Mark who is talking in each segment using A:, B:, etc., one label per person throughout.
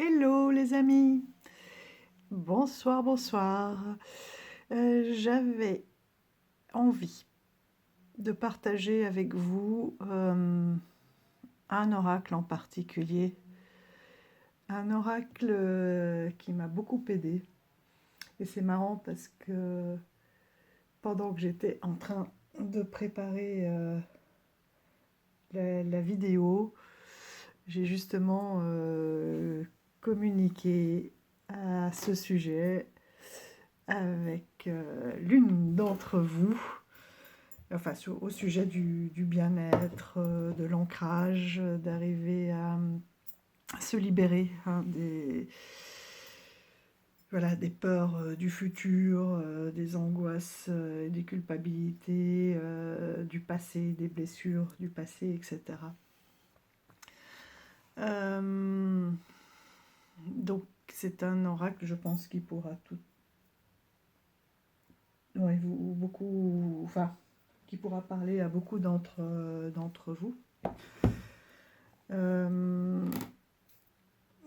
A: Hello les amis, bonsoir, bonsoir. J'avais envie de partager avec vous un oracle en particulier, un oracle qui m'a beaucoup aidé. Et c'est marrant parce que pendant que j'étais en train de préparer la vidéo, j'ai justement communiqué à ce sujet avec l'une d'entre vous, enfin au sujet du bien-être, de l'ancrage, d'arriver à se libérer voilà, des peurs du futur, des angoisses et des culpabilités du passé, des blessures du passé, etc. Donc c'est un oracle, je pense, qui pourra tout, ouais, beaucoup, enfin, qui pourra parler à beaucoup d'entre vous.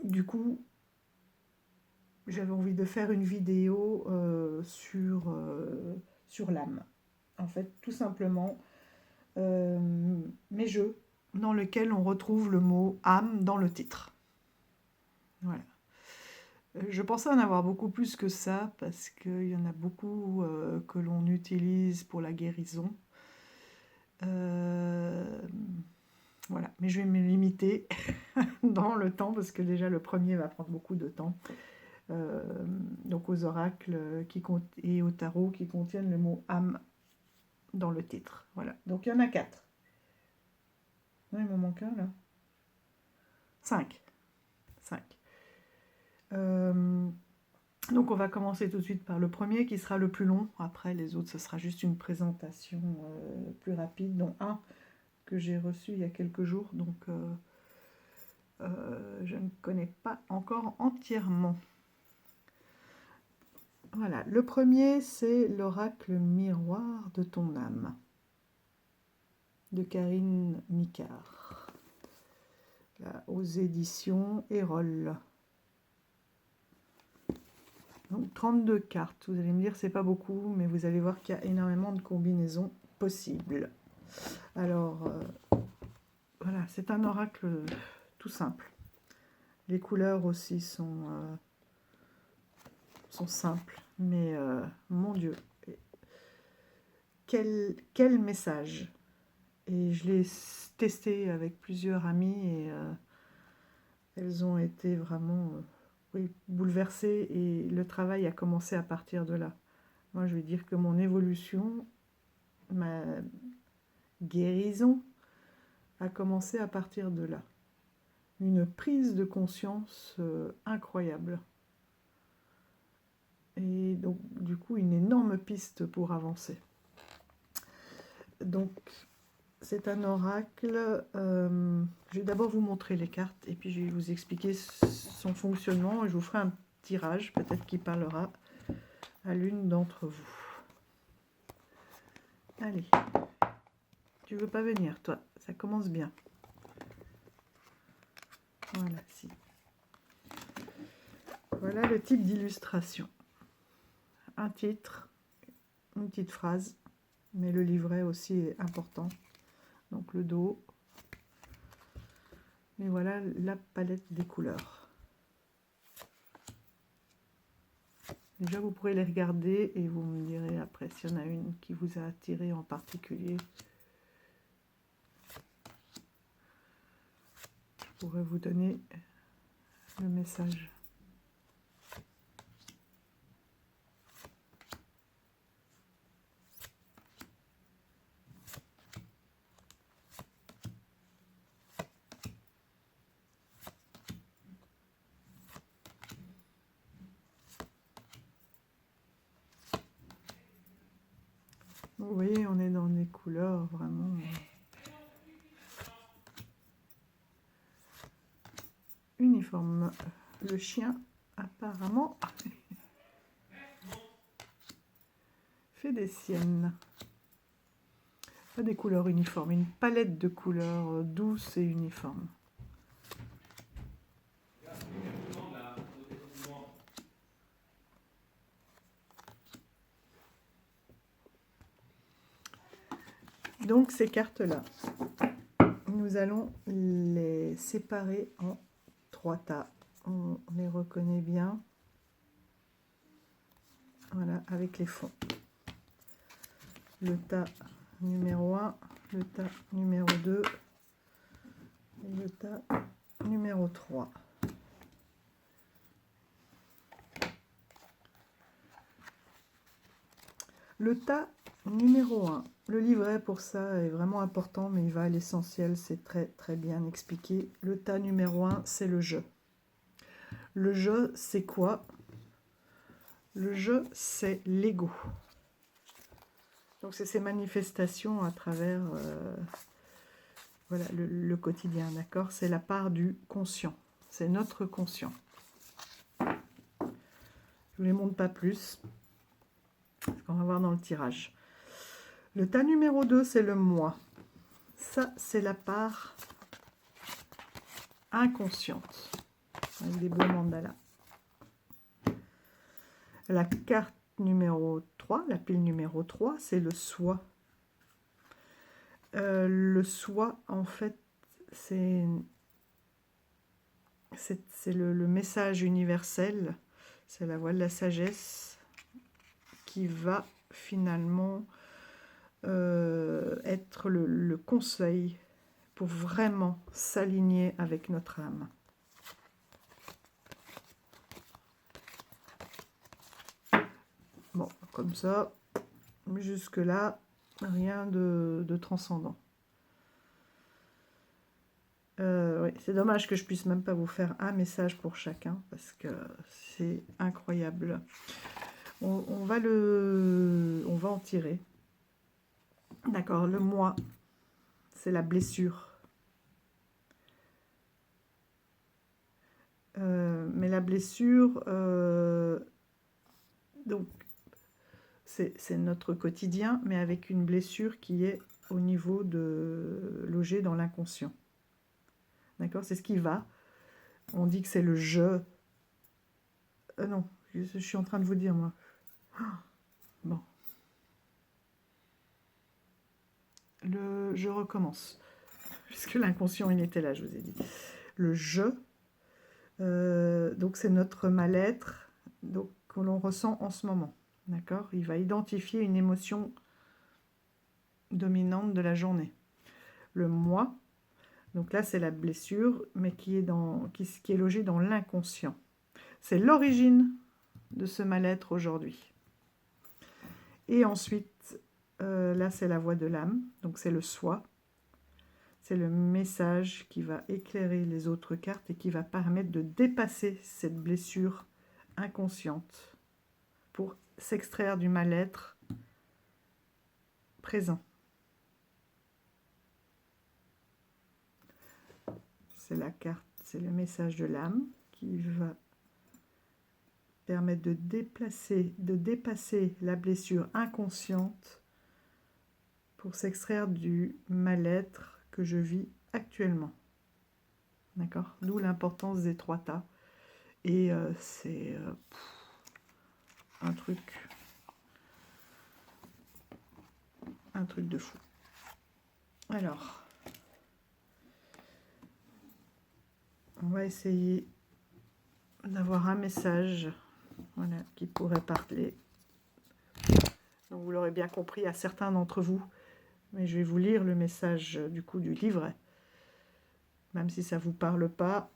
A: Du coup, j'avais envie de faire une vidéo sur l'âme. En fait, tout simplement, mes jeux dans lesquels on retrouve le mot âme dans le titre. Voilà. Je pensais en avoir beaucoup plus que ça, parce qu'il y en a beaucoup que l'on utilise pour la guérison. Voilà, mais je vais me limiter dans le temps, parce que déjà le premier va prendre beaucoup de temps. Donc aux oracles et au tarot qui contiennent le mot âme dans le titre. Voilà, donc il y en a 4. Non, il m'en manque un là. 5. 5. Donc on va commencer tout de suite par le premier qui sera le plus long. Après les autres, ce sera juste une présentation plus rapide, dont un que j'ai reçu il y a quelques jours. Donc je ne connais pas encore entièrement. Voilà, le premier, c'est l'oracle miroir de ton âme, de Karine Micard, là, aux éditions Erol. Donc 32 cartes, vous allez me dire c'est pas beaucoup, mais vous allez voir qu'il y a énormément de combinaisons possibles. Alors, voilà, c'est un oracle tout simple. Les couleurs aussi sont simples, mais mon Dieu, quel message! Et je l'ai testé avec plusieurs amies et elles ont été vraiment oui, bouleversées, et le travail a commencé à partir de là. Moi, je vais dire que mon évolution, ma guérison a commencé à partir de là. Une prise de conscience incroyable. Et donc, du coup, une énorme piste pour avancer. Donc, c'est un oracle. Je vais d'abord vous montrer les cartes et puis je vais vous expliquer son fonctionnement et je vous ferai un tirage, peut-être qui parlera à l'une d'entre vous. Allez, tu veux pas venir, toi? Ça commence bien. Voilà, si. Voilà le type d'illustration. Un titre, une petite phrase, mais le livret aussi est important. Donc le dos. Et voilà la palette des couleurs. Déjà, vous pourrez les regarder et vous me direz après s'il y en a une qui vous a attiré en particulier. Je pourrais vous donner le message. Vous voyez, on est dans des couleurs vraiment uniformes. Le chien, apparemment, fait des siennes. Pas des couleurs uniformes, une palette de couleurs douces et uniformes. Donc ces cartes-là, nous allons les séparer en 3 tas. On les reconnaît bien. Voilà, avec les fonds. Le tas numéro 1, le tas numéro 2 et le tas numéro 3. Le tas numéro 1, le livret pour ça est vraiment important, mais il va à l'essentiel, c'est très très bien expliqué. Le tas numéro 1, c'est le jeu. Le jeu, c'est quoi? Le jeu, c'est l'ego. Donc c'est ces manifestations à travers voilà, le quotidien, d'accord? C'est la part du conscient, c'est notre conscient. Je ne vous les montre pas plus, parce qu'on va voir dans le tirage. Le tas numéro 2, c'est le moi. Ça, c'est la part inconsciente, avec des beaux mandalas. La carte numéro 3, la pile numéro 3, c'est le soi. Le soi, en fait, c'est le message universel, c'est la voie de la sagesse qui va finalement être le conseil pour vraiment s'aligner avec notre âme. Bon, comme ça, jusque-là, rien de transcendant. Oui, c'est dommage que je puisse même pas vous faire un message pour chacun, parce que c'est incroyable. On va en tirer. D'accord, le moi, c'est la blessure. Mais la blessure, donc, c'est notre quotidien, mais avec une blessure qui est au niveau de logée dans l'inconscient. D'accord, c'est ce qui va. On dit que c'est le je. Non, je suis en train de vous dire, moi. Bon. Je recommence. Puisque l'inconscient, il était là, je vous ai dit. Le je. Donc, c'est notre mal-être que l'on ressent en ce moment. D'accord? Il va identifier une émotion dominante de la journée. Le moi. Donc là, c'est la blessure, mais qui est logée dans l'inconscient. C'est l'origine de ce mal-être aujourd'hui. Et ensuite, là, c'est la voix de l'âme, donc c'est le soi. C'est le message qui va éclairer les autres cartes et qui va permettre de dépasser cette blessure inconsciente pour s'extraire du mal-être présent. C'est la carte, c'est le message de l'âme qui va permettre de dépasser la blessure inconsciente pour s'extraire du mal-être que je vis actuellement. D'accord? D'où l'importance des 3 tas. Et c'est un truc de fou. Alors, on va essayer d'avoir un message, voilà, qui pourrait parler. Donc vous l'aurez bien compris à certains d'entre vous, mais je vais vous lire le message du coup du livret. Même si ça ne vous parle pas,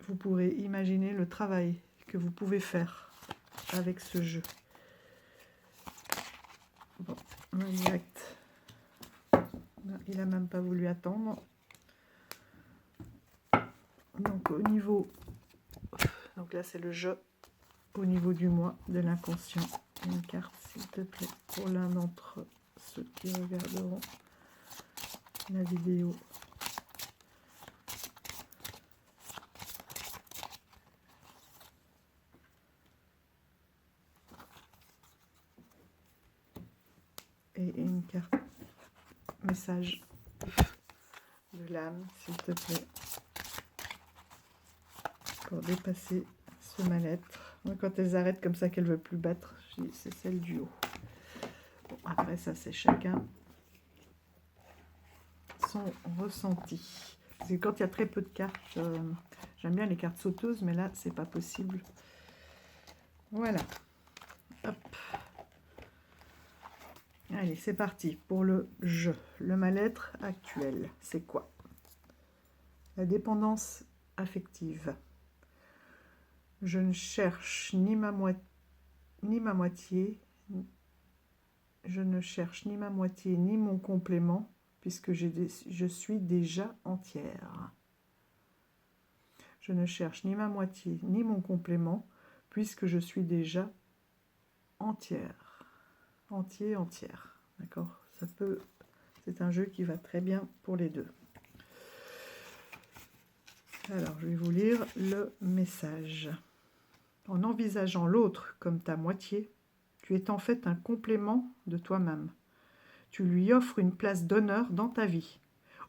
A: vous pourrez imaginer le travail que vous pouvez faire avec ce jeu. Bon, direct. Il n'a même pas voulu attendre. Donc au niveau, donc là c'est le jeu, au niveau du moi, de l'inconscient. Une carte s'il te plaît pour l'un d'entre ceux qui regarderont la vidéo. Et une carte message de l'âme s'il te plaît pour dépasser ce mal-être. Quand elles arrêtent comme ça, qu'elles ne veulent plus battre, c'est celle du haut. Bon, après ça c'est chacun son ressenti. Parce que quand il y a très peu de cartes, j'aime bien les cartes sauteuses, mais là, c'est pas possible. Voilà. Hop. Allez, c'est parti pour le jeu. Le mal-être actuel, c'est quoi? La dépendance affective. Je ne cherche ni ma moitié, je ne cherche ni ma moitié ni mon complément, puisque je suis déjà entière. Je ne cherche ni ma moitié ni mon complément, puisque je suis déjà entière. Entier, entière. D'accord? Ça peut. C'est un jeu qui va très bien pour les deux. Alors, je vais vous lire le message. En envisageant l'autre comme ta moitié, tu es en fait un complément de toi-même. Tu lui offres une place d'honneur dans ta vie,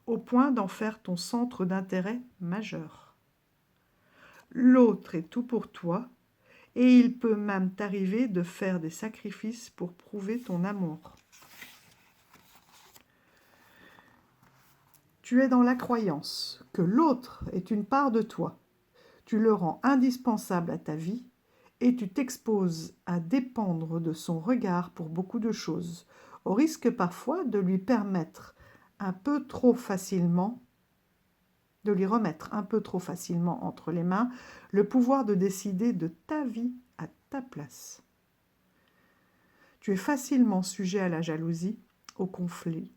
A: au point d'en faire ton centre d'intérêt majeur. L'autre est tout pour toi, et il peut même t'arriver de faire des sacrifices pour prouver ton amour. Tu es dans la croyance que l'autre est une part de toi. Tu le rends indispensable à ta vie et tu t'exposes à dépendre de son regard pour beaucoup de choses, au risque parfois de lui permettre un peu trop facilement, de lui remettre un peu trop facilement entre les mains le pouvoir de décider de ta vie à ta place. Tu es facilement sujet à la jalousie, au conflit,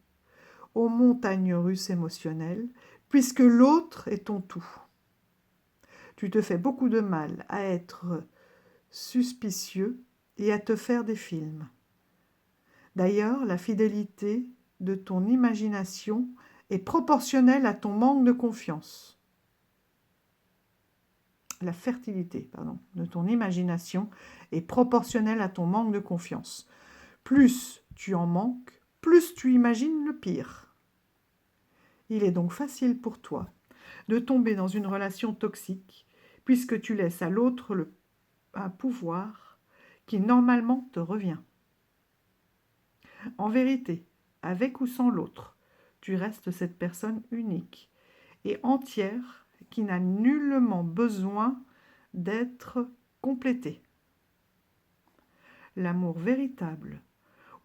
A: aux montagnes russes émotionnelles, puisque l'autre est ton tout. Tu te fais beaucoup de mal à être suspicieux et à te faire des films. D'ailleurs, la fidélité de ton imagination est proportionnelle à ton manque de confiance. La fertilité, de ton imagination est proportionnelle à ton manque de confiance. Plus tu en manques, plus tu imagines le pire. Il est donc facile pour toi de tomber dans une relation toxique, puisque tu laisses à l'autre un pouvoir qui normalement te revient. En vérité, avec ou sans l'autre, tu restes cette personne unique et entière qui n'a nullement besoin d'être complétée. L'amour véritable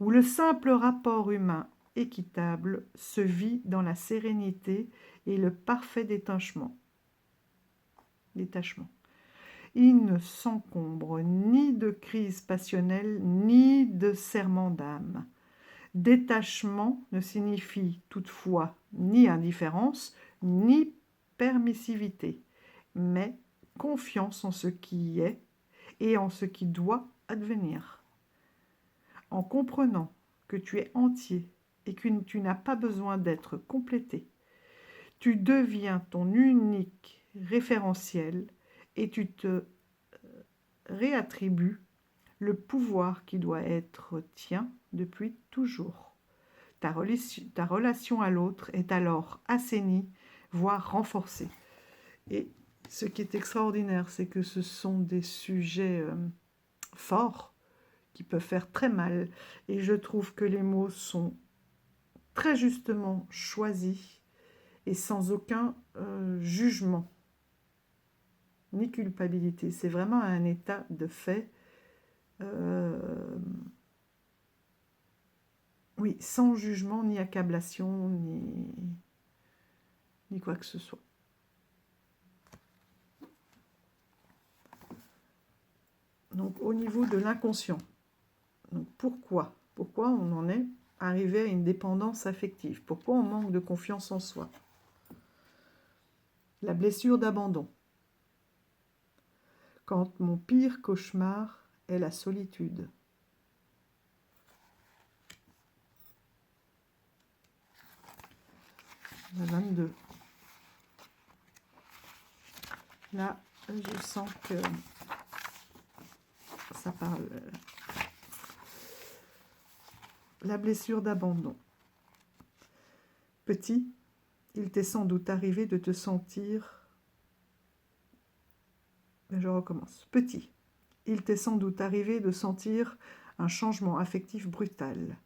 A: ou le simple rapport humain équitable se vit dans la sérénité et le parfait détachement. Il ne s'encombre ni de crise passionnelle, ni de serrement d'âme. Détachement ne signifie toutefois ni indifférence, ni permissivité, mais confiance en ce qui est et en ce qui doit advenir. En comprenant que tu es entier et que tu n'as pas besoin d'être complété, tu deviens ton unique référentiel et tu te réattribues le pouvoir qui doit être tien depuis toujours. Ta relation à l'autre est alors assainie, voire renforcée. Et ce qui est extraordinaire, c'est que ce sont des sujets forts qui peuvent faire très mal. Et je trouve que les mots sont très justement choisis et sans aucun jugement ni culpabilité. C'est vraiment un état de fait. Oui, sans jugement, ni accablation, ni quoi que ce soit. Donc, au niveau de l'inconscient, pourquoi on en est arrivé à une dépendance affective? Pourquoi on manque de confiance en soi? La blessure d'abandon. Quand mon pire cauchemar est la solitude. La 22. Là, je sens que ça parle. La blessure d'abandon. Petit, il t'est sans doute arrivé de te sentir... Je recommence. Petit, il t'est sans doute arrivé de sentir un changement affectif brutal.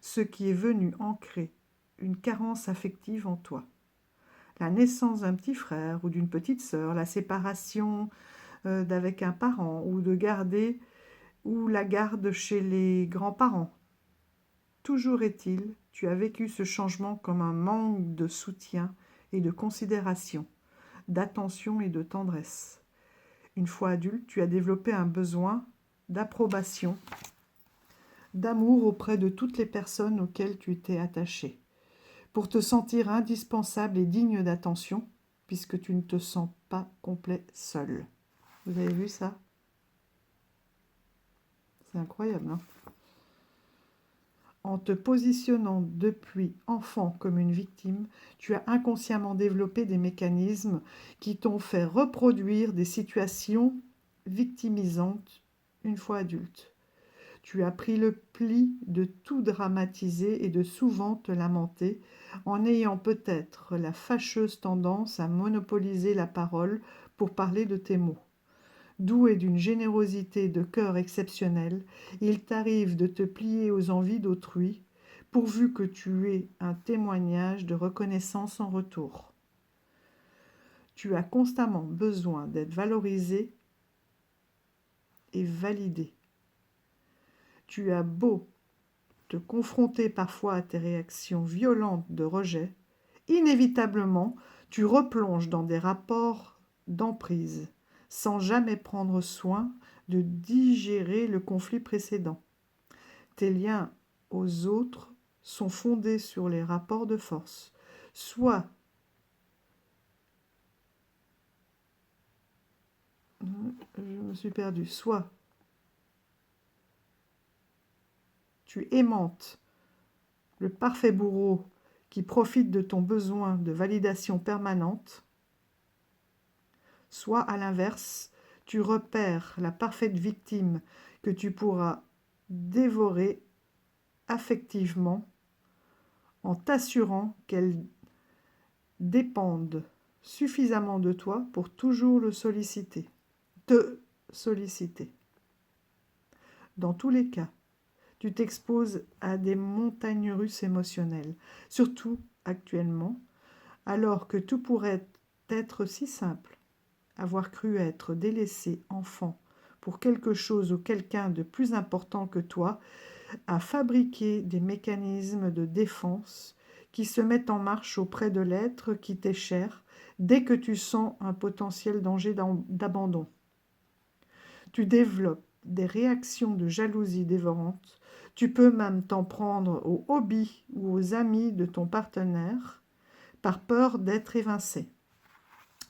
A: Ce qui est venu ancrer une carence affective en toi. La naissance d'un petit frère ou d'une petite sœur, la séparation d'avec un parent ou de garder ou la garde chez les grands-parents. Toujours est-il, tu as vécu ce changement comme un manque de soutien et de considération, d'attention et de tendresse. Une fois adulte, tu as développé un besoin d'approbation, d'amour auprès de toutes les personnes auxquelles tu t'es attaché, pour te sentir indispensable et digne d'attention, puisque tu ne te sens pas complet seul. Vous avez vu ça? C'est incroyable, hein? En te positionnant depuis enfant comme une victime, tu as inconsciemment développé des mécanismes qui t'ont fait reproduire des situations victimisantes une fois adulte. Tu as pris le pli de tout dramatiser et de souvent te lamenter, en ayant peut-être la fâcheuse tendance à monopoliser la parole pour parler de tes maux. Doué d'une générosité de cœur exceptionnelle, il t'arrive de te plier aux envies d'autrui, pourvu que tu aies un témoignage de reconnaissance en retour. Tu as constamment besoin d'être valorisé et validé. Tu as beau te confronter parfois à tes réactions violentes de rejet, inévitablement, tu replonges dans des rapports d'emprise, sans jamais prendre soin de digérer le conflit précédent. Tes liens aux autres sont fondés sur les rapports de force. Soit je me suis perdue, soit tu aimantes le parfait bourreau qui profite de ton besoin de validation permanente, soit à l'inverse, tu repères la parfaite victime que tu pourras dévorer affectivement en t'assurant qu'elle dépende suffisamment de toi pour toujours te solliciter. Dans tous les cas, tu t'exposes à des montagnes russes émotionnelles, surtout actuellement, alors que tout pourrait être si simple. Avoir cru être délaissé enfant pour quelque chose ou quelqu'un de plus important que toi, à fabriquer des mécanismes de défense qui se mettent en marche auprès de l'être qui t'est cher dès que tu sens un potentiel danger d'abandon. Tu développes des réactions de jalousie dévorante. Tu peux même t'en prendre aux hobbies ou aux amis de ton partenaire par peur d'être évincé.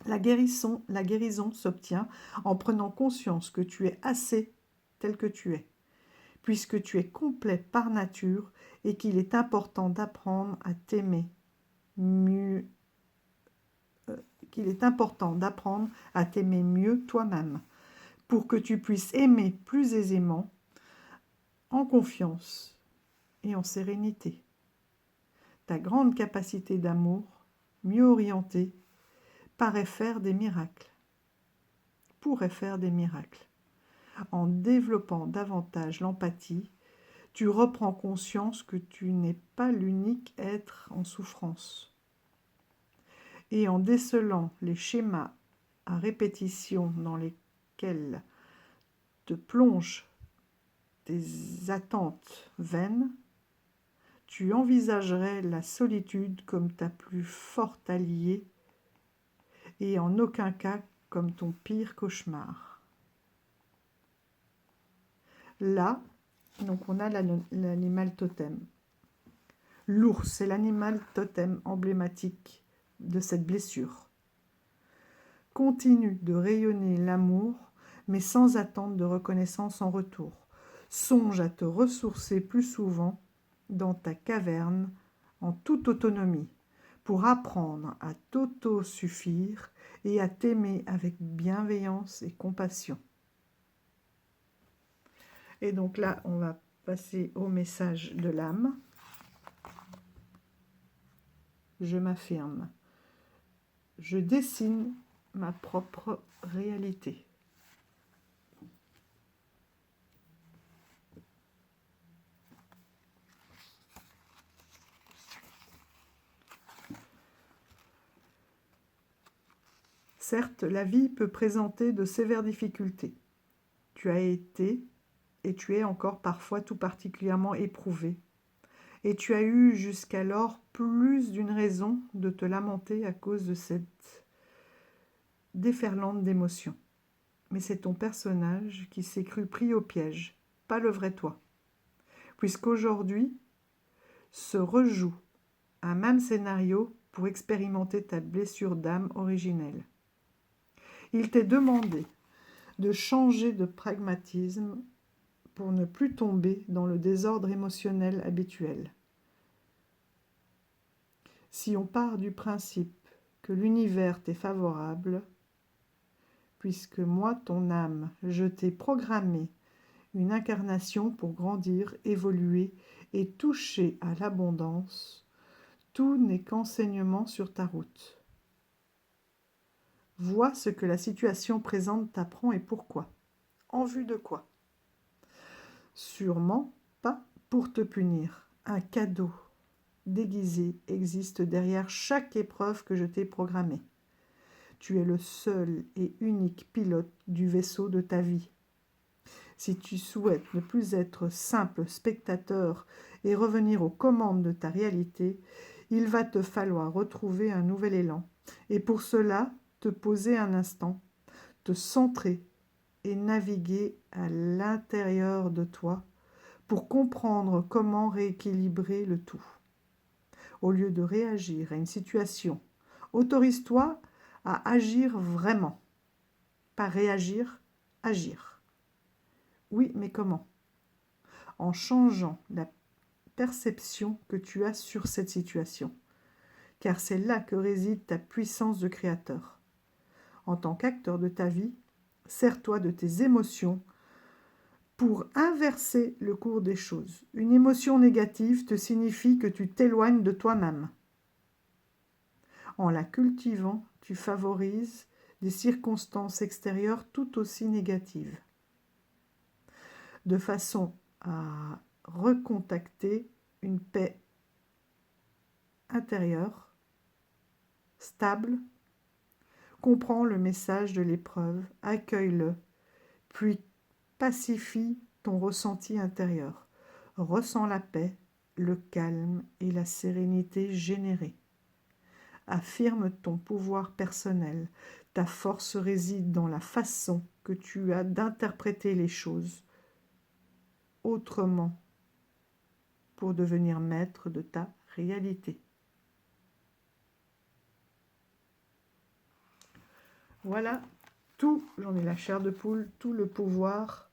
A: La guérison s'obtient en prenant conscience que tu es assez tel que tu es, puisque tu es complet par nature et qu'il est important d'apprendre à t'aimer mieux, mieux toi-même, pour que tu puisses aimer plus aisément, en confiance et en sérénité. Ta grande capacité d'amour, mieux orientée, pourrait faire des miracles. En développant davantage l'empathie, tu reprends conscience que tu n'es pas l'unique être en souffrance. Et en décelant les schémas à répétition dans lesquels te plongent tes attentes vaines, tu envisagerais la solitude comme ta plus forte alliée et en aucun cas comme ton pire cauchemar. Là, donc on a l'animal totem. L'ours est l'animal totem emblématique de cette blessure. Continue de rayonner l'amour, mais sans attente de reconnaissance en retour. Songe à te ressourcer plus souvent dans ta caverne en toute autonomie, pour apprendre à t'auto-suffire et à t'aimer avec bienveillance et compassion. Et donc là, on va passer au message de l'âme. Je m'affirme. Je dessine ma propre réalité. Certes, la vie peut présenter de sévères difficultés. Tu as été et tu es encore parfois tout particulièrement éprouvé. Et tu as eu jusqu'alors plus d'une raison de te lamenter à cause de cette déferlante d'émotions. Mais c'est ton personnage qui s'est cru pris au piège, pas le vrai toi. Puisqu'aujourd'hui se rejoue un même scénario pour expérimenter ta blessure d'âme originelle. Il t'est demandé de changer de pragmatisme pour ne plus tomber dans le désordre émotionnel habituel. Si on part du principe que l'univers t'est favorable, puisque moi, ton âme, je t'ai programmé une incarnation pour grandir, évoluer et toucher à l'abondance, tout n'est qu'enseignement sur ta route. Vois ce que la situation présente t'apprend et pourquoi. En vue de quoi? Sûrement pas pour te punir. Un cadeau déguisé existe derrière chaque épreuve que je t'ai programmée. Tu es le seul et unique pilote du vaisseau de ta vie. Si tu souhaites ne plus être simple spectateur et revenir aux commandes de ta réalité, il va te falloir retrouver un nouvel élan. Et pour cela, te poser un instant, te centrer et naviguer à l'intérieur de toi pour comprendre comment rééquilibrer le tout. Au lieu de réagir à une situation, autorise-toi à agir vraiment. Pas réagir, agir. Oui, mais comment? En changeant la perception que tu as sur cette situation. Car c'est là que réside ta puissance de créateur. En tant qu'acteur de ta vie, sers-toi de tes émotions pour inverser le cours des choses. Une émotion négative te signifie que tu t'éloignes de toi-même. En la cultivant, tu favorises des circonstances extérieures tout aussi négatives, de façon à recontacter une paix intérieure, stable. Comprends le message de l'épreuve, accueille-le, puis pacifie ton ressenti intérieur. Ressens la paix, le calme et la sérénité générée. Affirme ton pouvoir personnel. Ta force réside dans la façon que tu as d'interpréter les choses autrement pour devenir maître de ta réalité. Voilà tout, j'en ai la chair de poule, tout le pouvoir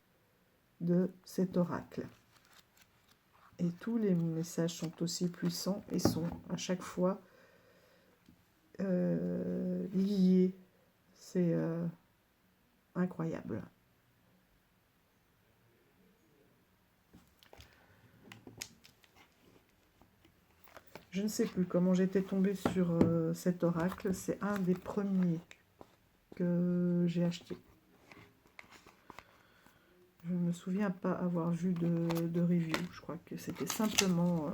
A: de cet oracle. Et tous les messages sont aussi puissants et sont à chaque fois liés. C'est incroyable. Je ne sais plus comment j'étais tombée sur cet oracle. C'est un des premiers que j'ai acheté. Je ne me souviens pas avoir vu de review. Je crois que c'était simplement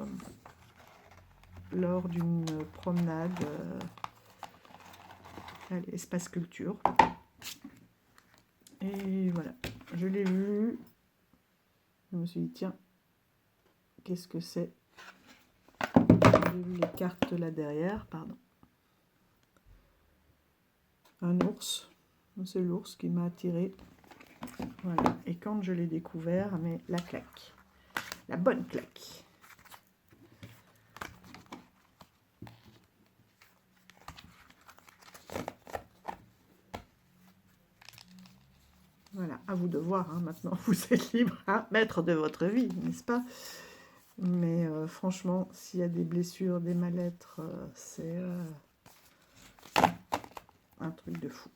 A: lors d'une promenade à l'espace culture. Et voilà, je l'ai vu. Je me suis dit, tiens, qu'est-ce que c'est? J'ai vu les cartes là derrière, pardon. Un ours. C'est l'ours qui m'a attiré. Voilà. Et quand je l'ai découvert, mais la claque. La bonne claque. Voilà, à vous de voir, hein. Maintenant vous êtes libre, hein, maître de votre vie, n'est-ce pas? Mais franchement, s'il y a des blessures, des mal-être, c'est un truc de fou.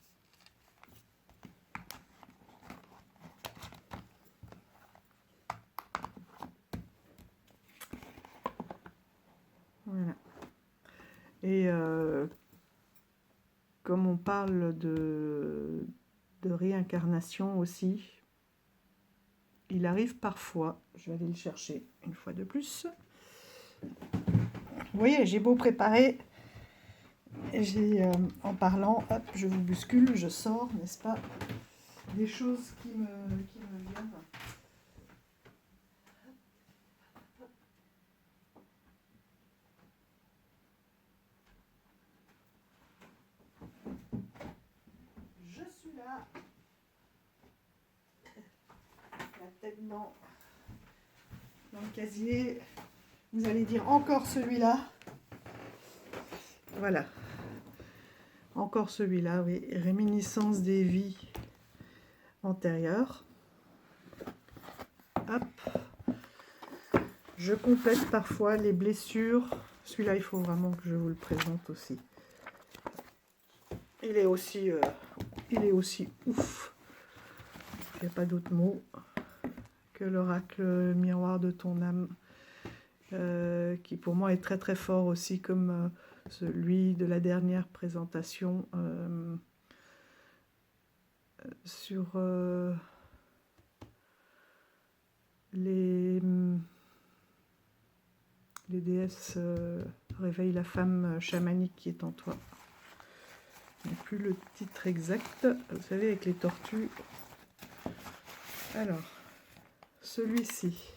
A: Voilà. Et comme on parle de réincarnation aussi, il arrive parfois, je vais aller le chercher une fois de plus. Vous voyez, j'ai beau préparer, j'ai, en parlant, hop, je vous bouscule, je sors, n'est-ce pas, des choses qui me viennent. Je suis là, la tête dans le casier. Vous allez dire encore celui-là. Voilà. Encore celui-là, oui. Réminiscence des vies antérieures. Hop. Je complète parfois les blessures. Celui-là, il faut vraiment que je vous le présente aussi. Il est aussi ouf. Il n'y a pas d'autre mot que l'oracle miroir de ton âme. Qui pour moi est très très fort aussi, comme celui de la dernière présentation sur les déesses réveille la femme chamanique qui est en toi. Je n'ai plus le titre exact, vous savez, avec les tortues. Alors, celui-ci,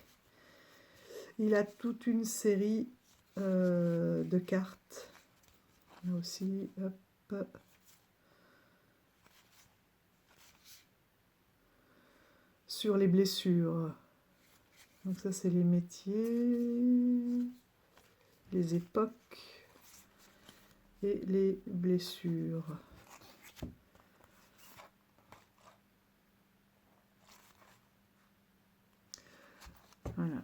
A: il a toute une série de cartes. Là aussi, hop. Sur les blessures. Donc ça, c'est les métiers, les époques et les blessures. Voilà.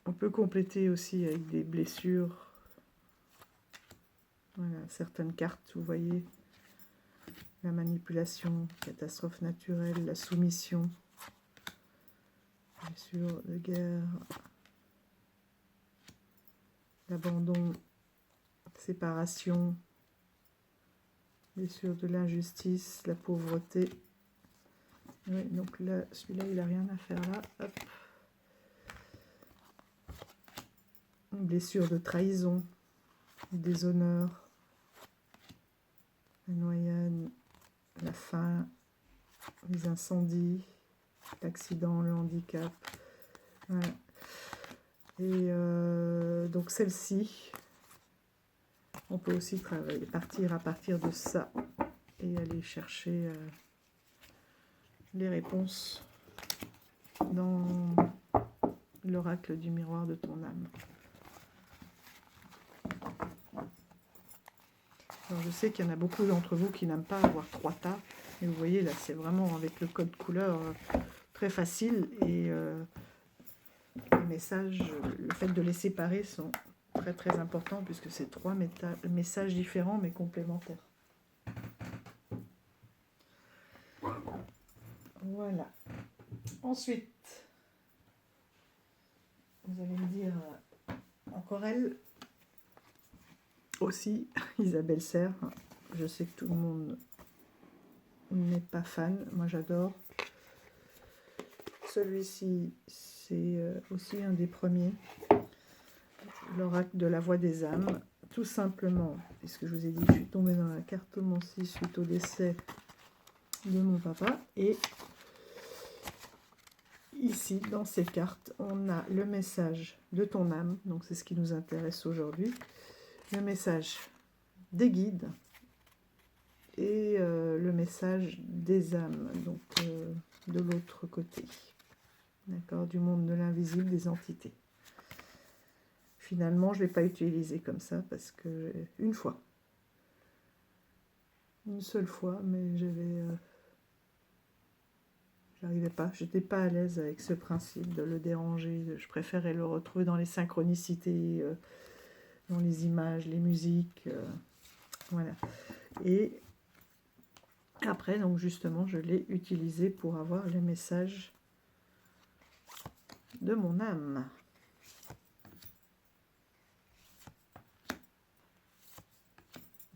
A: On peut compléter aussi avec des blessures. Voilà, certaines cartes, vous voyez, la manipulation, catastrophe naturelle, la soumission, blessure de guerre, l'abandon, séparation, blessure de l'injustice, la pauvreté. Oui, donc là, celui-là, il n'a rien à faire là. Hop. Une blessure de trahison, déshonneur, la noyade, la faim, les incendies, l'accident, le handicap. Voilà. Et donc celle-ci, on peut aussi partir à partir de ça et aller chercher les réponses dans l'oracle du miroir de ton âme. Alors je sais qu'il y en a beaucoup d'entre vous qui n'aiment pas avoir 3 tas, mais vous voyez là, c'est vraiment avec le code couleur très facile, et les messages, le fait de les séparer sont très très importants, puisque c'est 3 messages différents mais complémentaires. Voilà. Ensuite, vous allez me dire, encore elle, aussi, Isabelle Serre. Je sais que tout le monde n'est pas fan, moi j'adore. Celui-ci, c'est aussi un des premiers, l'oracle de la voix des âmes. Tout simplement, puisque je vous ai dit, je suis tombée dans la cartomancie suite au décès de mon papa, et ici, dans ces cartes, on a le message de ton âme, donc c'est ce qui nous intéresse aujourd'hui, le message des guides et le message des âmes, donc de l'autre côté, d'accord, du monde de l'invisible, des entités. Finalement, je ne l'ai pas utilisé comme ça parce que une seule fois, mais j'arrivais pas, j'étais pas à l'aise avec ce principe de le déranger. Je préférais le retrouver dans les synchronicités, dans les images, les musiques, voilà. Et après, donc justement, je l'ai utilisé pour avoir les messages de mon âme.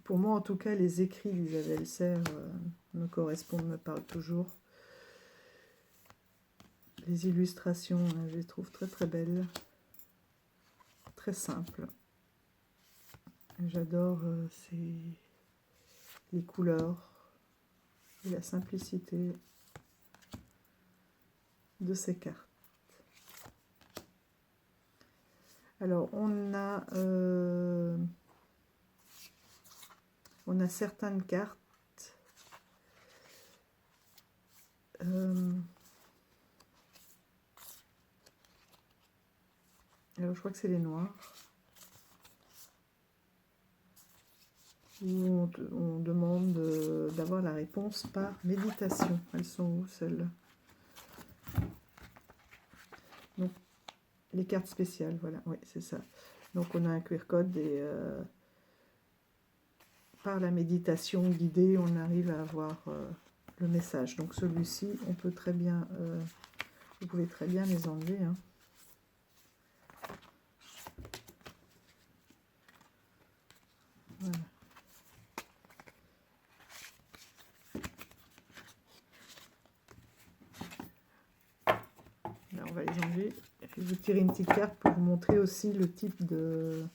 A: Pour moi, en tout cas, les écrits d'Isabelle Serre me correspondent, me parlent toujours. Les illustrations, je les trouve très très belles, très simples. J'adore les couleurs et la simplicité de ces cartes. Alors, on a certaines cartes. Alors, je crois que c'est les noirs. Où on demande d'avoir la réponse par méditation. Elles sont où, celles-là? Donc, les cartes spéciales, voilà. Oui, c'est ça. Donc, on a un QR code et par la méditation guidée, on arrive à avoir le message. Donc, celui-ci, on peut très bien... vous pouvez très bien les enlever, hein. Voilà. Là, on va les enlever. Je vais vous tirer une petite carte pour vous montrer aussi le type de,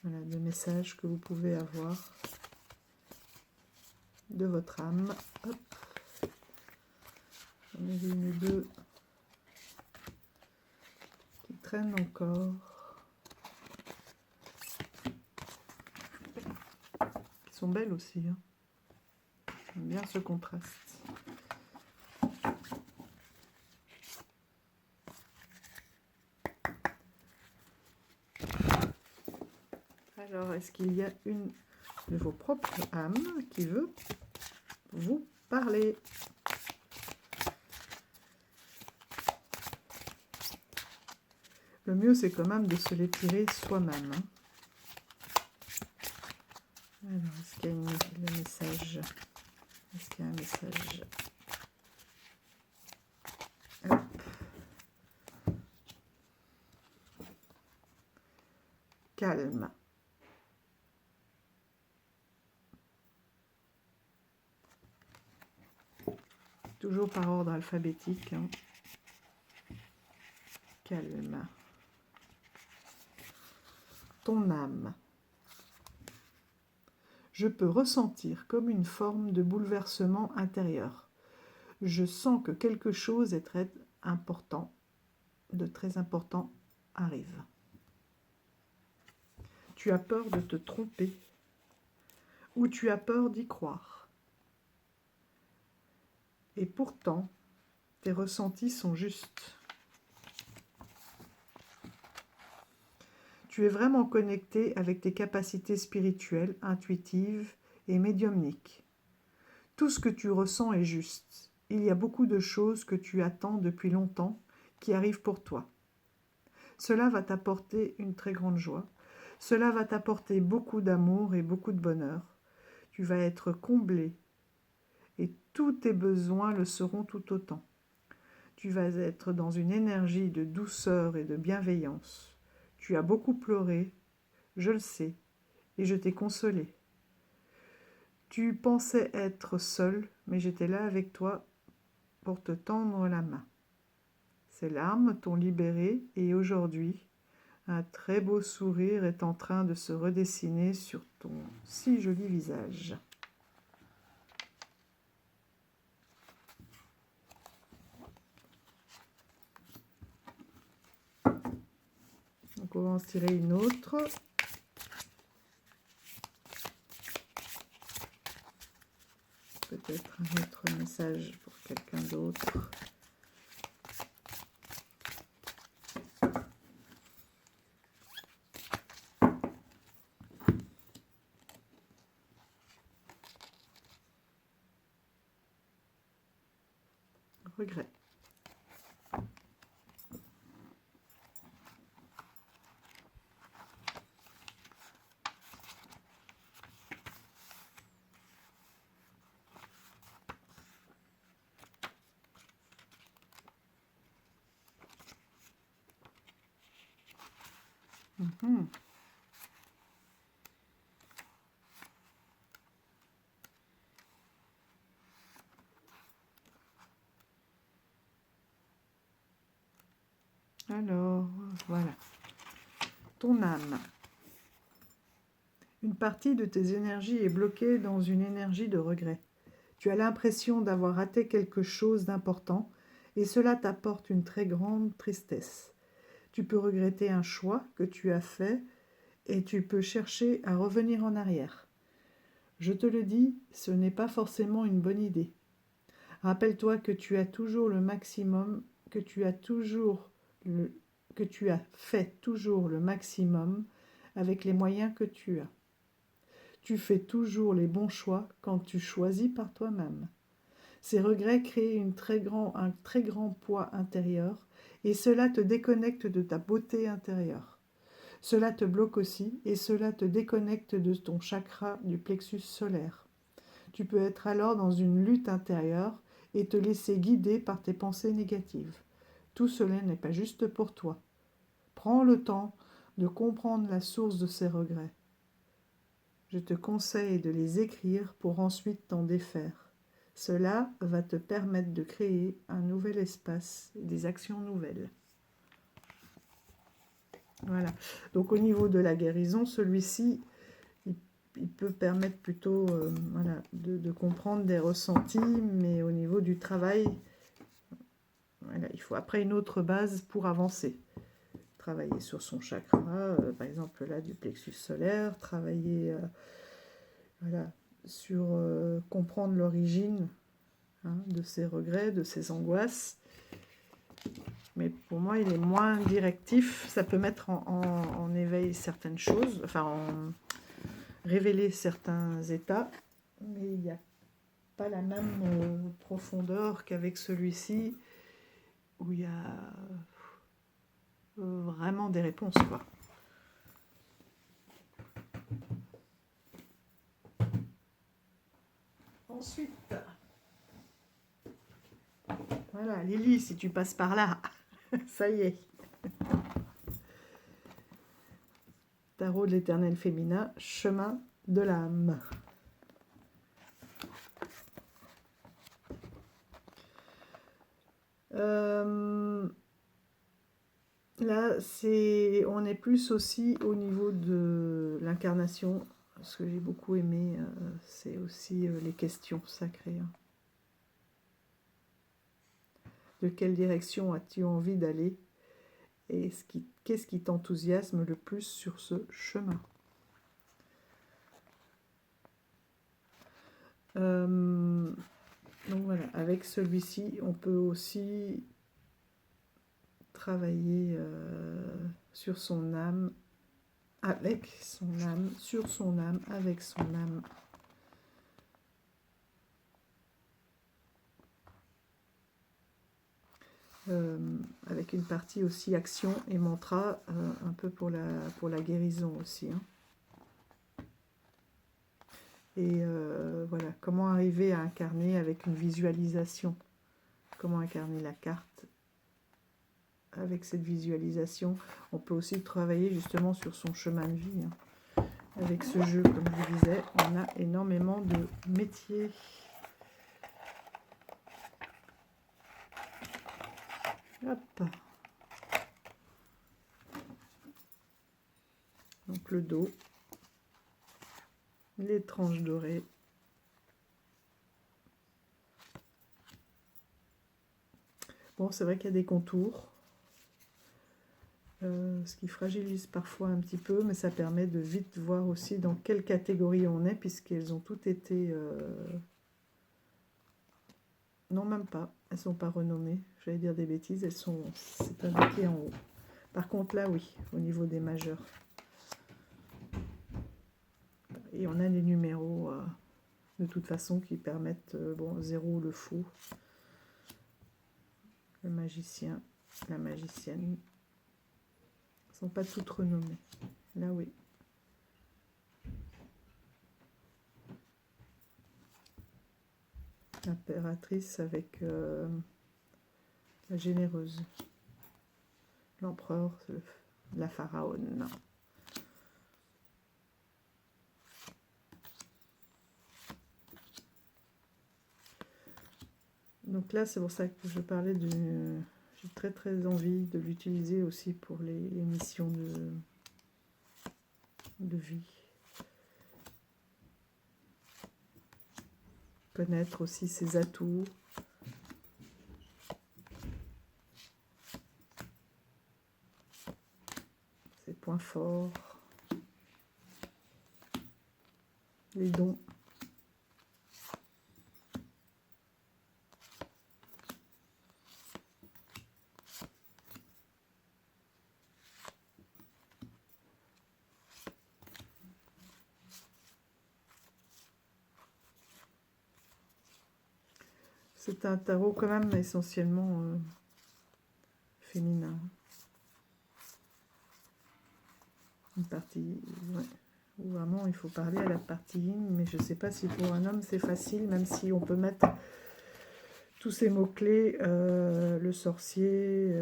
A: voilà, de message que vous pouvez avoir de votre âme. Hop. J'en ai une ou deux qui traînent encore. Qui sont belles aussi, hein. J'aime bien ce contraste. Alors, est-ce qu'il y a une de vos propres âmes qui veut vous parler? Le mieux, c'est quand même de se les tirer soi-même, hein. Alors, est-ce qu'il y a le message? Est-ce qu'il y a un message? Hop. Calme. Toujours par ordre alphabétique, hein. Calme. Ton âme. Je peux ressentir comme une forme de bouleversement intérieur. Je sens que quelque chose est très important, de très important arrive. Tu as peur de te tromper ou tu as peur d'y croire. Et pourtant, tes ressentis sont justes. Tu es vraiment connecté avec tes capacités spirituelles, intuitives et médiumniques. Tout ce que tu ressens est juste. Il y a beaucoup de choses que tu attends depuis longtemps qui arrivent pour toi. Cela va t'apporter une très grande joie. Cela va t'apporter beaucoup d'amour et beaucoup de bonheur. Tu vas être comblé et tous tes besoins le seront tout autant. Tu vas être dans une énergie de douceur et de bienveillance. Tu as beaucoup pleuré, je le sais, et je t'ai consolé. Tu pensais être seul, mais j'étais là avec toi pour te tendre la main. Ces larmes t'ont libéré et aujourd'hui, un très beau sourire est en train de se redessiner sur ton si joli visage. Donc on va en tirer une autre. Peut-être un autre message pour quelqu'un d'autre. Regret. Alors, voilà. Ton âme Une partie de tes énergies est bloquée dans une énergie de regret. Tu as l'impression d'avoir raté quelque chose d'important et cela t'apporte une très grande tristesse. Tu peux regretter un choix que tu as fait et tu peux chercher à revenir en arrière. Je te le dis, ce n'est pas forcément une bonne idée. Rappelle-toi que tu as toujours le maximum, que tu as fait toujours le maximum avec les moyens que tu as. Tu fais toujours les bons choix quand tu choisis par toi-même. Ces regrets créent un très grand poids intérieur et cela te déconnecte de ta beauté intérieure. Cela te bloque aussi et cela te déconnecte de ton chakra du plexus solaire. Tu peux être alors dans une lutte intérieure et te laisser guider par tes pensées négatives. Tout cela n'est pas juste pour toi. Prends le temps de comprendre la source de ces regrets. Je te conseille de les écrire pour ensuite t'en défaire. Cela va te permettre de créer un nouvel espace et des actions nouvelles. Voilà. Donc au niveau de la guérison, celui-ci, il peut permettre plutôt voilà, de comprendre des ressentis, mais au niveau du travail, voilà, il faut après une autre base pour avancer. Travailler sur son chakra, par exemple là du plexus solaire, travailler voilà, sur comprendre l'origine de ses regrets, de ses angoisses. Mais pour moi, il est moins directif. Ça peut mettre en éveil certaines choses, enfin, révéler certains états, mais il n'y a pas la même profondeur qu'avec celui-ci, où il y a vraiment des réponses, quoi. Ensuite, voilà, Lily, si tu passes par là, ça y est. Tarot de l'éternel féminin, chemin de l'âme. Là, on est plus aussi au niveau de l'incarnation. Ce que j'ai beaucoup aimé, c'est aussi les questions sacrées. De quelle direction as-tu envie d'aller? Et qu'est-ce qui t'enthousiasme le plus sur ce chemin? Donc voilà, avec celui-ci, on peut aussi travailler sur son âme, avec son âme, sur son âme, avec son âme. Avec une partie aussi action et mantra, un peu pour la guérison aussi. Et voilà, comment arriver à incarner avec une visualisation. Comment incarner la carte avec cette visualisation. On peut aussi travailler justement sur son chemin de vie. Avec ce jeu, comme je vous disais, on a énormément de métiers. Hop. Donc le dos, les tranches dorées. Bon, c'est vrai qu'il y a des contours, ce qui fragilise parfois un petit peu, mais ça permet de vite voir aussi dans quelle catégorie on est, puisqu'elles ont toutes été... Non, même pas. Elles ne sont pas renommées. J'allais dire des bêtises. C'est indiqué en haut. Par contre, là, oui, au niveau des majeurs. Et on a les numéros, de toute façon, qui permettent... bon, 0, le fou. Le magicien, la magicienne. Elles ne sont pas toutes renommées. Là, oui. L'impératrice avec la généreuse. L'empereur, la pharaone. Donc là, c'est pour ça que je parlais de... J'ai très très envie de l'utiliser aussi pour les missions de vie. connaître aussi ses atouts. Ses points forts. Les dons. C'est un tarot quand même essentiellement féminin. Une partie, ouais, où vraiment il faut parler à la partie yin, mais je ne sais pas si pour un homme c'est facile, même si on peut mettre tous ces mots-clés, le sorcier,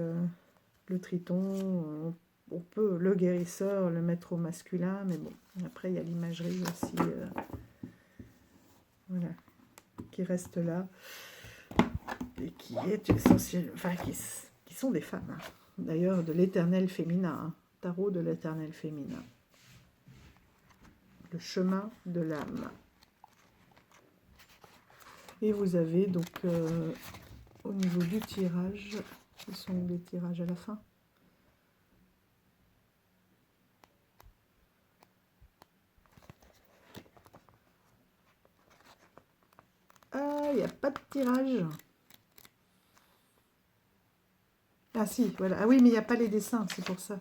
A: le triton, on peut, le guérisseur, le mettre au masculin, mais bon, après il y a l'imagerie aussi, voilà, qui reste là. Et qui est essentiel, enfin qui sont des femmes, hein. D'ailleurs de l'éternel féminin, hein. Tarot de l'éternel féminin, le chemin de l'âme. Et vous avez donc au niveau du tirage, ce sont les tirages à la fin. Ah, il n'y a pas de tirage. Ah si, voilà. Ah oui, mais il n'y a pas les dessins, c'est pour ça.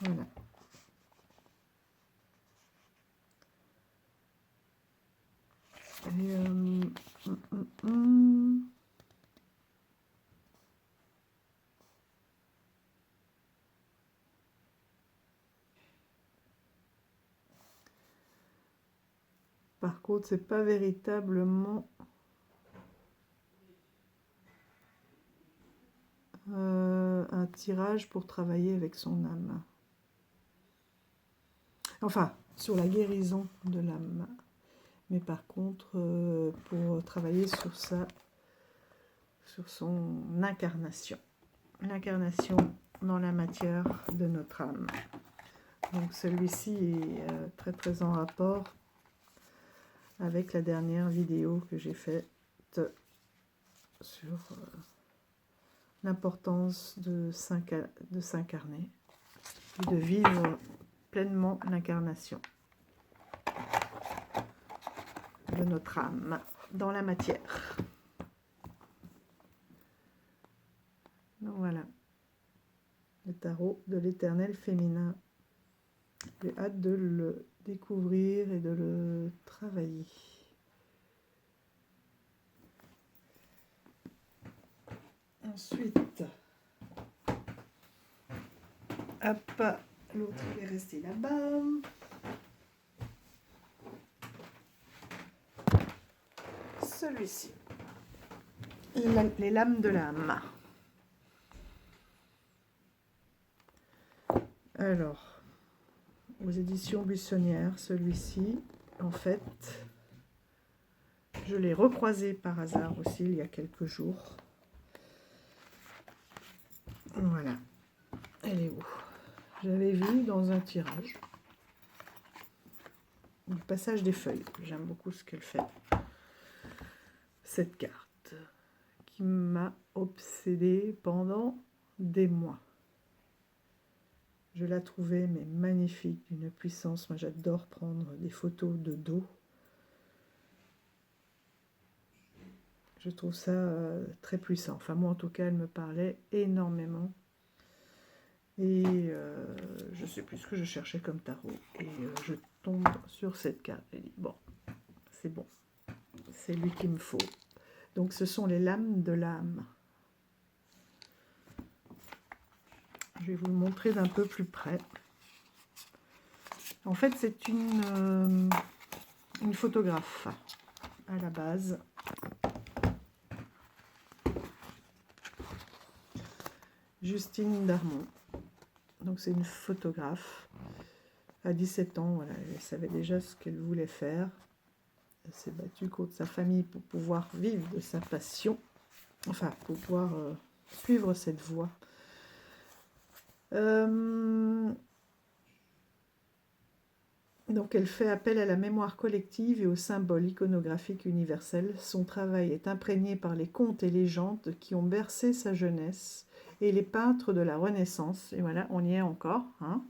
A: Voilà. Et, Par contre, c'est pas véritablement un tirage pour travailler avec son âme. Enfin, sur la guérison de l'âme. Mais par contre, pour travailler sur ça, sur son incarnation. L'incarnation dans la matière de notre âme. Donc celui-ci est très très en rapport avec la dernière vidéo que j'ai faite sur l'importance de s'incarner et de vivre pleinement l'incarnation de notre âme dans la matière. Donc voilà, le tarot de l'éternel féminin. J'ai hâte de le découvrir et de le travailler. Ensuite, hop, l'autre est resté là-bas. Celui-ci, les lames de l'âme. Alors, aux éditions Buissonnières, celui-ci, en fait, je l'ai recroisé par hasard aussi il y a quelques jours. Voilà, elle est où? J'avais vu dans un tirage du passage des feuilles. J'aime beaucoup ce qu'elle fait. Cette carte qui m'a obsédée pendant des mois. Je la trouvais mais magnifique, d'une puissance. Moi j'adore prendre des photos de dos. Je trouve ça très puissant. Enfin moi en tout cas elle me parlait énormément. Et je ne sais plus ce que je cherchais comme tarot. Et je tombe sur cette carte. Et dis bon, c'est bon. C'est lui qu'il me faut. Donc ce sont les lames de l'âme. Je vais vous le montrer d'un peu plus près. En fait, c'est une photographe à la base. Justine Darmon. Donc c'est une photographe. À 17 ans, voilà, elle savait déjà ce qu'elle voulait faire. Elle s'est battue contre sa famille pour pouvoir vivre de sa passion. Enfin, pour pouvoir suivre cette voie. Donc elle fait appel à la mémoire collective et aux symboles iconographiques universels. Son travail est imprégné par les contes et légendes qui ont bercé sa jeunesse et les peintres de la Renaissance. Et voilà, on y est encore, hein,